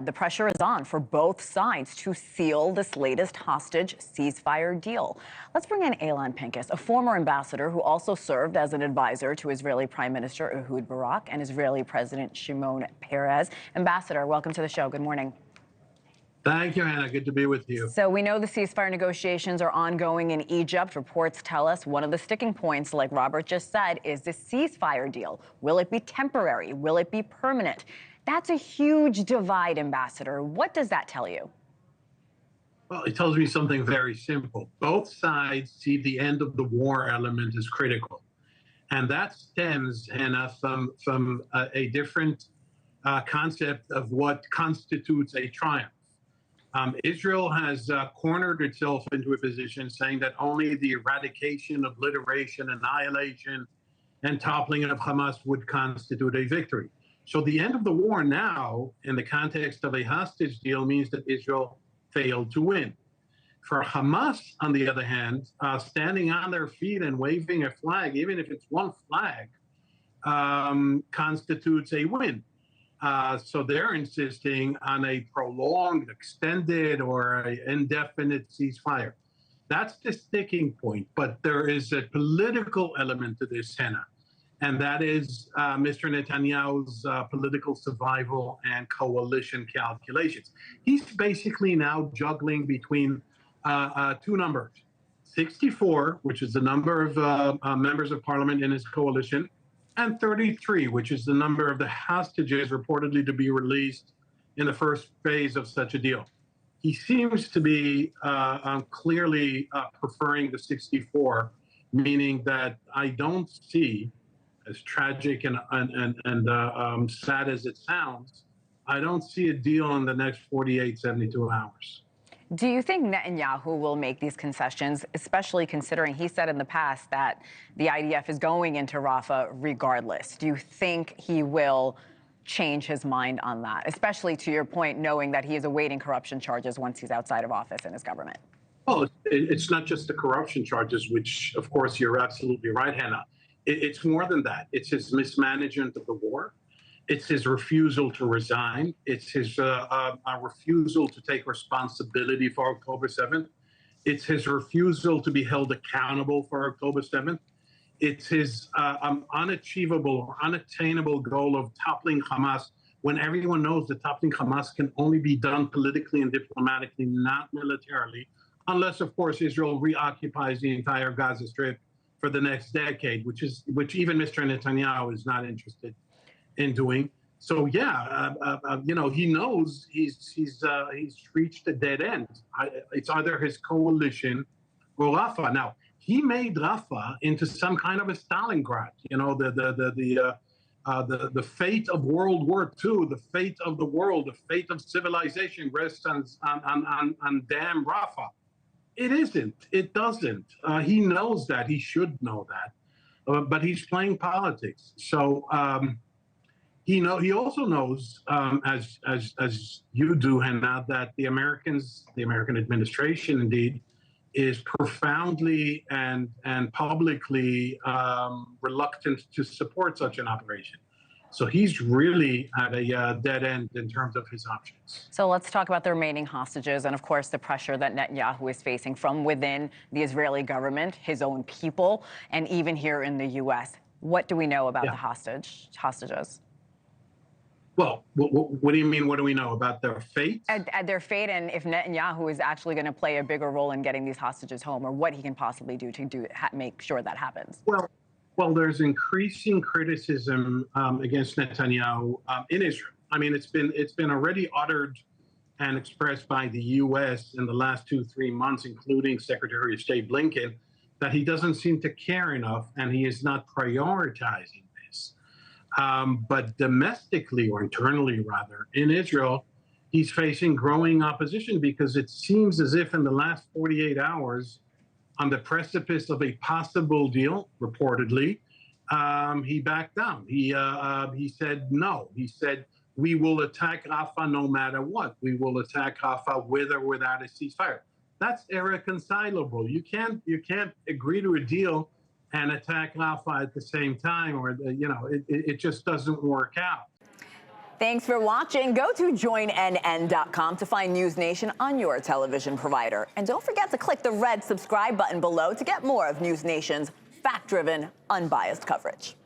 The pressure is on for both sides to seal this latest hostage ceasefire deal. Let's bring in Alon Pinkas, a former ambassador who also served as an advisor to Israeli Prime Minister Ehud Barak and Israeli President Shimon Peres. Ambassador, welcome to the show. Good morning. Thank you, Hannah. Good to be with you. So we know the ceasefire negotiations are ongoing in Egypt. Reports tell us one of the sticking points, like Robert just said, is the ceasefire deal. Will it be temporary? Will it be permanent? That's a huge divide, Ambassador. What does that tell you? Well, it tells me something very simple. Both sides see the end of the war element as critical. And that stems, Hannah, from a different concept of what constitutes a triumph. Israel has cornered itself into a position saying that only the eradication, obliteration, annihilation, and toppling of Hamas would constitute a victory. So the end of the war now, in the context of a hostage deal, means that Israel failed to win. For Hamas, on the other hand, standing on their feet and waving a flag, even if it's one flag, constitutes a win. So they're insisting on a prolonged, extended, or an indefinite ceasefire. That's the sticking point. But there is a political element to this, Hena, and that is Mr. Netanyahu's political survival and coalition calculations. He's basically now juggling between two numbers: 64, which is the number of members of parliament in his coalition, and 33, which is the number of the hostages reportedly to be released in the first phase of such a deal. He seems to be clearly preferring the 64, meaning that I don't see, as tragic and sad as it sounds, I don't see a deal in the next 48, 72 hours. Do you think Netanyahu will make these concessions, especially considering he said in the past that the IDF is going into Rafah regardless? Do you think he will change his mind on that, especially to your point, knowing that he is awaiting corruption charges once he's outside of office in his government? Well, it's not just the corruption charges, which, of course, you're absolutely right, Hannah. It's more than that. It's his mismanagement of the war. It's his refusal to resign. It's his refusal to take responsibility for October 7th. It's his refusal to be held accountable for October 7th. It's his unachievable or unattainable goal of toppling Hamas, when everyone knows that toppling Hamas can only be done politically and diplomatically, not militarily, unless, of course, Israel reoccupies the entire Gaza Strip for the next decade, which even Mr. Netanyahu is not interested in doing. So yeah, he knows he's reached a dead end. It's either his coalition or Rafah. Now, he made Rafah into some kind of a Stalingrad. You know, the fate of World War II, the fate of the world, the fate of civilization rests on damn Rafah. It isn't. It doesn't. He knows that. He should know that. But he's playing politics. So he also knows, as you do, Hena, that the American administration, indeed, is profoundly and publicly reluctant to support such an operation. So he's really at a dead end in terms of his options. So let's talk about the remaining hostages and, of course, the pressure that Netanyahu is facing from within the Israeli government, his own people, and even here in the U.S. What do we know about the hostages? Well, what do you mean? What do we know about their fate? Their fate, and if Netanyahu is actually going to play a bigger role in getting these hostages home, or what he can possibly do to make sure that happens. Well, there's increasing criticism against Netanyahu in Israel. I mean, it's been already uttered and expressed by the U.S. in the last 2-3 months, including Secretary of State Blinken, that he doesn't seem to care enough and he is not prioritizing this. But domestically, or internally rather, in Israel, he's facing growing opposition because it seems as if in the last 48 hours, on the precipice of a possible deal, reportedly, he backed down. He said no. He said, we will attack Rafah no matter what. We will attack Rafah with or without a ceasefire. That's irreconcilable. You can't agree to a deal and attack Rafah at the same time, or it just doesn't work out. Thanks for watching. Go to joinnn.com to find NewsNation on your television provider. And don't forget to click the red subscribe button below to get more of NewsNation's fact-driven, unbiased coverage.